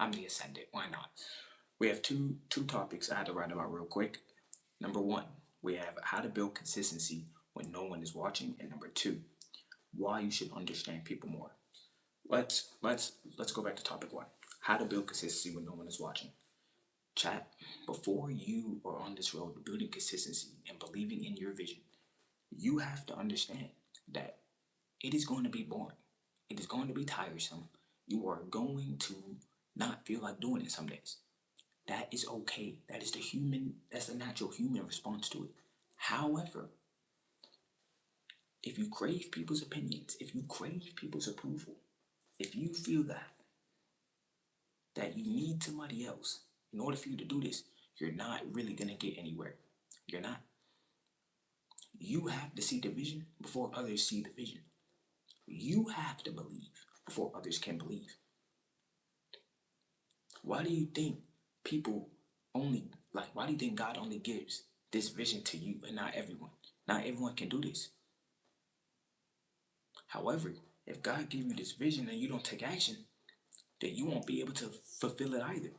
I'm the Ascendant. Why not? We have two topics I had to write about real quick. Number one, we have how to build consistency when no one is watching, and number two, why you should understand people more. Let's go back to topic one. How to build consistency when no one is watching. Chat, before you are on this road to building consistency and believing in your vision, you have to understand that it is going to be boring. It is going to be tiresome. You are going to not feel like doing it some days. That is okay. That's the natural human response to it. However, if you crave people's opinions, if you crave people's approval, if you feel that you need somebody else in order for you to do this, you're not really gonna get anywhere. You're not. You have to see the vision before others see the vision. You have to believe before others can believe. Why do you think people only why do you think God only gives this vision to you and not everyone? Not everyone can do this. However, if God gives you this vision and you don't take action, then you won't be able to fulfill it either.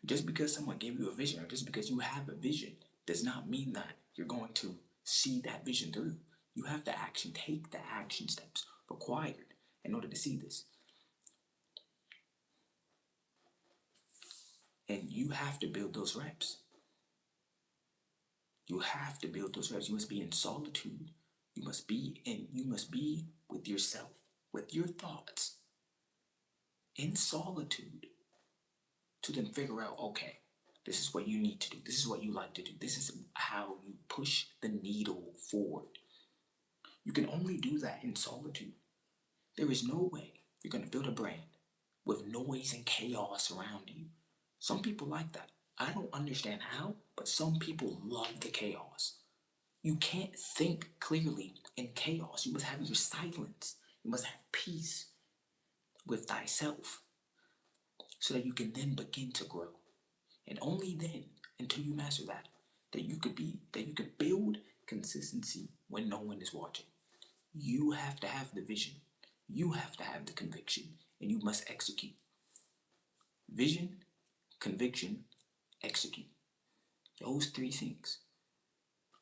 Just because someone gave you a vision or just because you have a vision does not mean that you're going to see that vision through. You have to take the action steps required in order to see this. And you have to build those reps. You have to build those reps. You must be in solitude. You must be with yourself, with your thoughts, in solitude, to then figure out, okay, this is what you need to do. This is what you like to do. This is how you push the needle forward. You can only do that in solitude. There is no way you're going to build a brand with noise and chaos around you. Some people like that. I don't understand how, but some people love the chaos. You can't think clearly in chaos. You must have your silence. You must have peace with thyself so that you can then begin to grow. And only then, until you master that you could build consistency when no one is watching. You have to have the vision. You have to have the conviction, and you must execute. Vision, conviction, execute. Those three things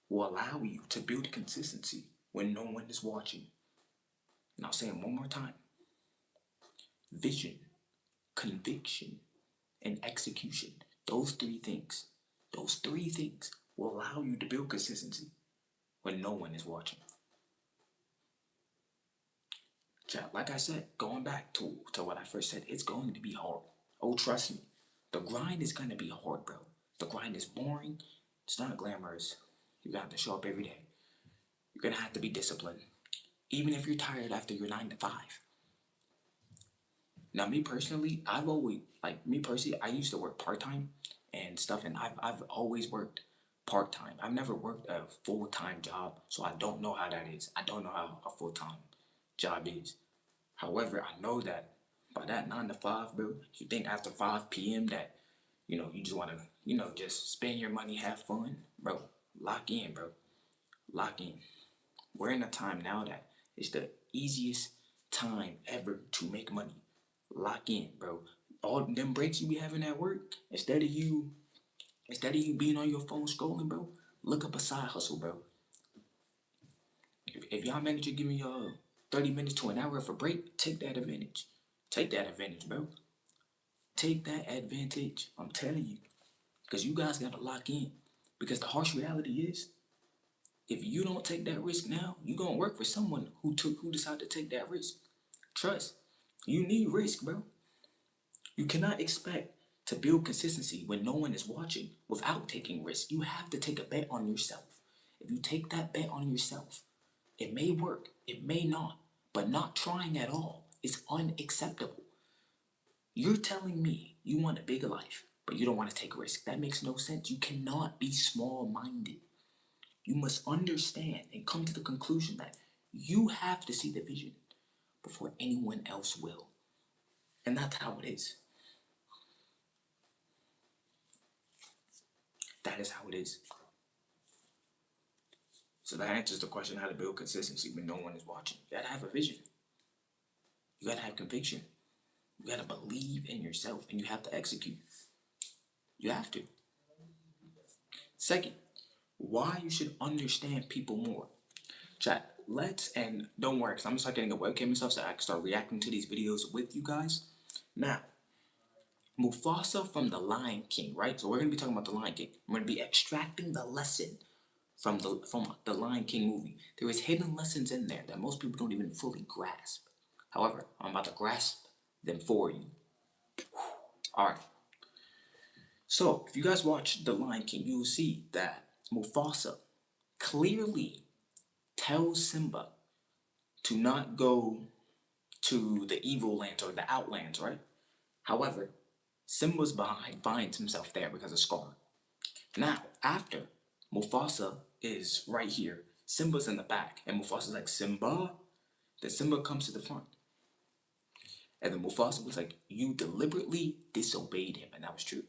will allow you to build consistency when no one is watching. And I'll say it one more time. Vision, conviction, and execution. Those three things will allow you to build consistency when no one is watching. Like I said, going back to what I first said, it's going to be hard. Oh, trust me. The grind is going to be hard, bro. The grind is boring. It's not glamorous. You got to show up every day. You're going to have to be disciplined. Even if you're tired after your 9 to 5. Now, me personally, I used to work part-time and stuff, and I've always worked part-time. I've never worked a full-time job, so I don't know how that is. I don't know how a full-time job is. However, I know that by that 9 to 5, bro, you think after 5 p.m. that, you just want to, just spend your money, have fun, bro, lock in, bro. Lock in. We're in a time now that it's the easiest time ever to make money. Lock in, bro. All them breaks you be having at work, instead of you being on your phone scrolling, bro, look up a side hustle, bro. If y'all manager give me 30 minutes to an hour for break, take that advantage. Take that advantage, bro. Take that advantage. I'm telling you. Because you guys got to lock in. Because the harsh reality is, if you don't take that risk now, you're going to work for someone who decided to take that risk. Trust. You need risk, bro. You cannot expect to build consistency when no one is watching without taking risk. You have to take a bet on yourself. If you take that bet on yourself, it may work, it may not, but not trying at all is unacceptable. You're telling me you want a bigger life, but you don't want to take risk. That makes no sense. You cannot be small-minded. You must understand and come to the conclusion that you have to see the vision before anyone else will. And that's how it is. That is how it is. So that answers the question how to build consistency when no one is watching. You gotta have a vision. You gotta have conviction. You gotta believe in yourself and you have to execute. You have to. Second, why you should understand people more. Chat, and don't worry, because I'm gonna start getting a webcam and stuff so I can start reacting to these videos with you guys. Now, Mufasa from The Lion King, right? So we're gonna be talking about The Lion King. I'm gonna be extracting the lesson from the Lion King movie. There is hidden lessons in there that most people don't even fully grasp. However, I'm about to grasp them for you. All right. So if you guys watch The Lion King, you will see that Mufasa clearly tells Simba to not go to the evil lands or the outlands, right? However, Simba's behind finds himself there because of Scar. Now, after Mufasa is right here, Simba's in the back, and Mufasa's like, Simba? Then Simba comes to the front. And then Mufasa was like, you deliberately disobeyed him, and that was true.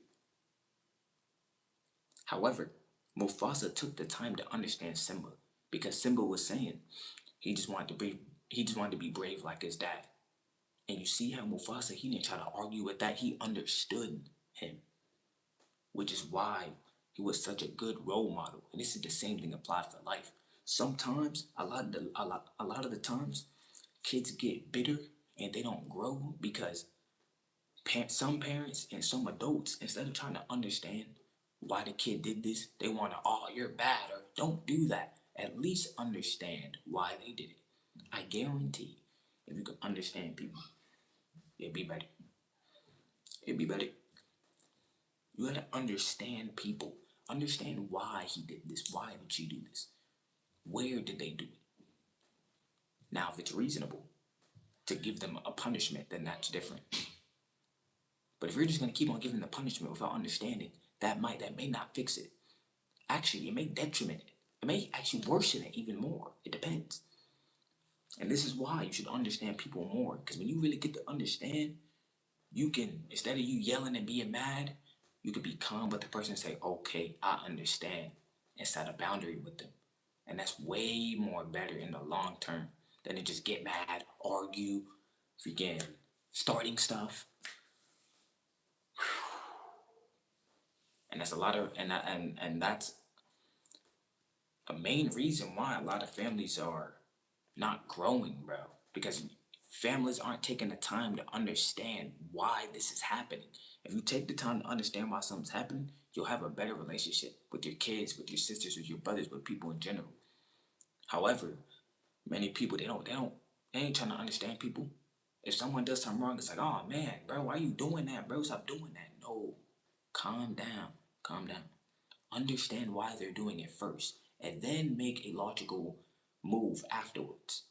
However, Mufasa took the time to understand Simba because Simba was saying he just wanted to be brave like his dad. And you see how Mufasa, he didn't try to argue with that. He understood him, which is why he was such a good role model. And this is the same thing applied for life. Sometimes, a lot of the times, kids get bitter and they don't grow because some parents and some adults, instead of trying to understand why the kid did this, they want to, oh, you're bad, or don't do that. At least understand why they did it. I guarantee if you can understand people, it'd be better. It'd be better. You gotta understand people. Understand why he did this. Why did she do this? Where did they do it? Now, if it's reasonable to give them a punishment, then that's different. But if you're just gonna keep on giving the punishment without understanding, that may not fix it. Actually, it may detriment it. It may actually worsen it even more. It depends. And this is why you should understand people more. Because when you really get to understand, you can, instead of you yelling and being mad, you can be calm with the person and say, okay, I understand, and set a boundary with them. And that's way more better in the long term than to just get mad, argue, freaking starting stuff. And that's a lot of, and that's a main reason why a lot of families are not growing, bro. Because families aren't taking the time to understand why this is happening. If you take the time to understand why something's happening, you'll have a better relationship with your kids, with your sisters, with your brothers, with people in general. However, many people they ain't trying to understand people. If someone does something wrong, it's like, oh man, bro, why are you doing that, bro? Stop doing that. No. Calm down. Calm down. Understand why they're doing it first. And then make a logical move afterwards.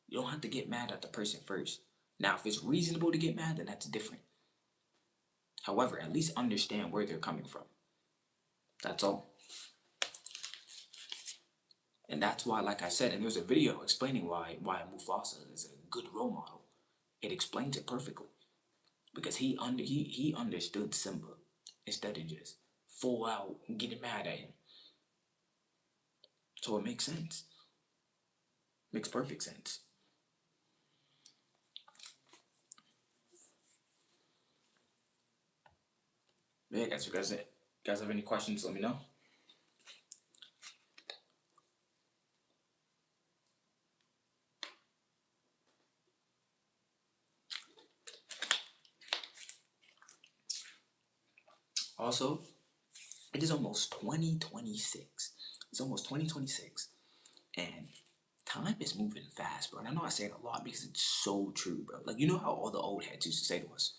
You don't have to get mad at the person first. Now, if it's reasonable to get mad, then that's different. However, at least understand where they're coming from. That's all. And that's why, like I said, and there's a video explaining why Mufasa is a good role model. It explains it perfectly. Because he understood Simba instead of just full out getting mad at him. So it makes sense. Makes perfect sense. Yeah, guys, you guys have any questions, let me know. Also, it is almost 2026. It's almost 2026. And time is moving fast, bro. And I know I say it a lot because it's so true, bro. Like, you know how all the old heads used to say to us,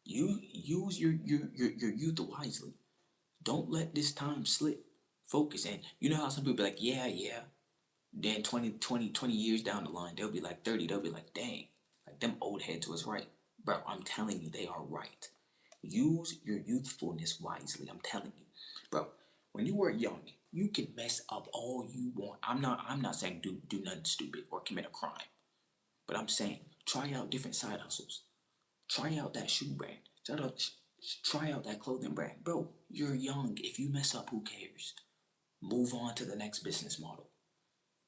you use your youth wisely. Don't let this time slip. Focus. And you know how some people be like, yeah, yeah. Then 20 years down the line, they'll be like 30. They'll be like, dang, like them old heads was right. Bro, I'm telling you, they are right. Use your youthfulness wisely. I'm telling you. Bro, when you were young, you can mess up all you want. I'm not saying do nothing stupid or commit a crime. But I'm saying try out different side hustles. Try out that shoe brand. Try out that clothing brand. Bro, you're young. If you mess up, who cares? Move on to the next business model.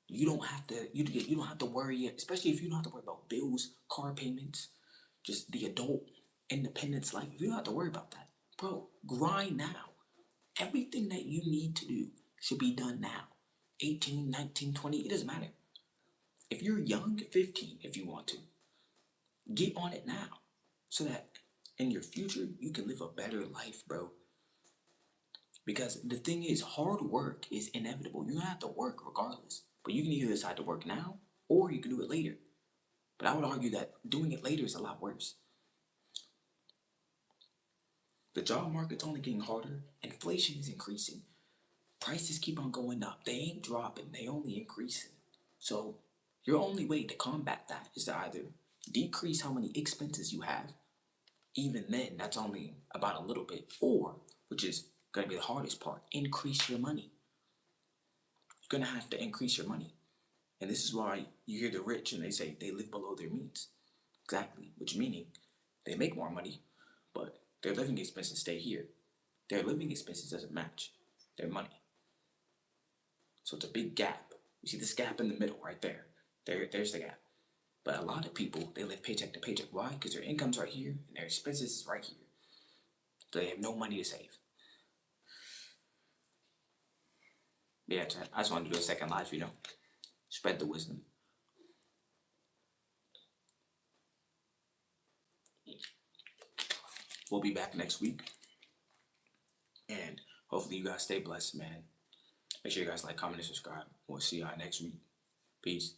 You don't have to worry, especially if you don't have to worry about bills, car payments. just the adult independence life. You don't have to worry about that. Bro, grind now. Everything that you need to do should be done now. 18, 19, 20, it doesn't matter. If you're young, 15, if you want to, get on it now so that in your future you can live a better life, bro. Because the thing is, hard work is inevitable. You're gonna have to work regardless. But you can either decide to work now or you can do it later. But I would argue that doing it later is a lot worse. The job market's only getting harder. Inflation is increasing. Prices keep on going up. They ain't dropping, they only increasing. So your only way to combat that is to either decrease how many expenses you have, even then that's only about a little bit, or, which is gonna be the hardest part, increase your money. You're gonna have to increase your money. And this is why you hear the rich and they say they live below their means. Exactly, which meaning they make more money, but their living expenses stay here. Their living expenses doesn't match their money. So it's a big gap. You see this gap in the middle right there. There's the gap. But a lot of people, they live paycheck to paycheck. Why? Because their income's right here and their expenses is right here. So they have no money to save. Yeah, I just wanted to do a second life, spread the wisdom. We'll be back next week. And hopefully you guys stay blessed, man. Make sure you guys like, comment, and subscribe. We'll see y'all next week. Peace.